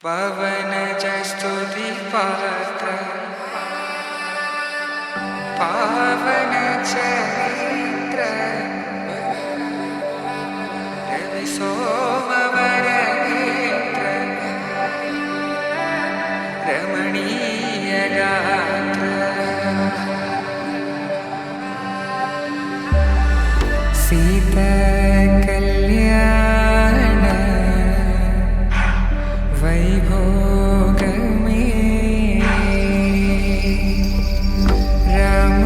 పవనజ స్తుతి పాత్ర పావన చరిత్ర రవి సోమవర నేత్ర రమణీయ గాత్ర సీత కళ్యాణ వైభోగమే రామ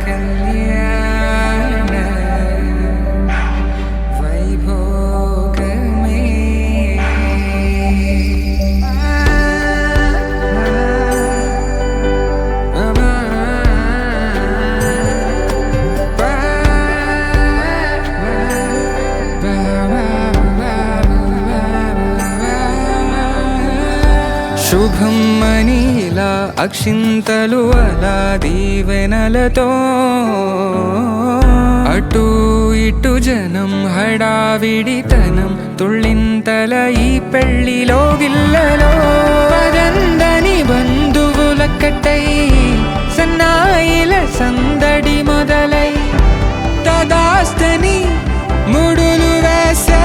కళ్యాణ వైభోగమే శుభం మనీలా అక్షింతలు అలా దీవెనలతో అటు ఇటు జనం హడావిడితనం తుళ్ళింతల ఈ పెళ్లిలో గిల్లలో పదందని బంధువుల కట్టై సన్నాయిల సందడి మొదలై తదాస్తని ముడులు వేసే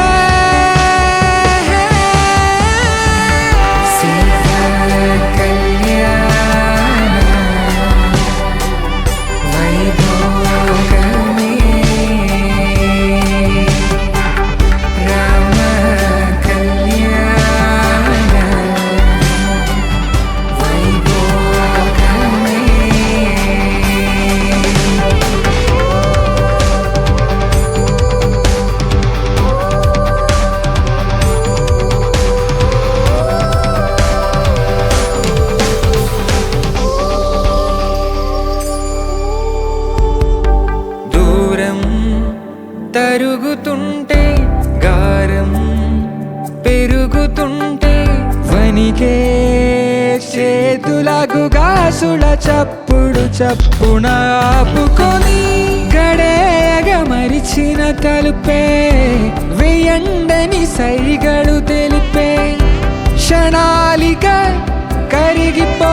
తరుగుతుంటే గారం పెరుగుతుంటే వనికే చేతులకు గాసుల చప్పుడు చప్పున ఆపుకొని గడేయగ మరిచిన తలుపే వేయండని సైగడు తెలిపే క్షణాలిక కరిగిపో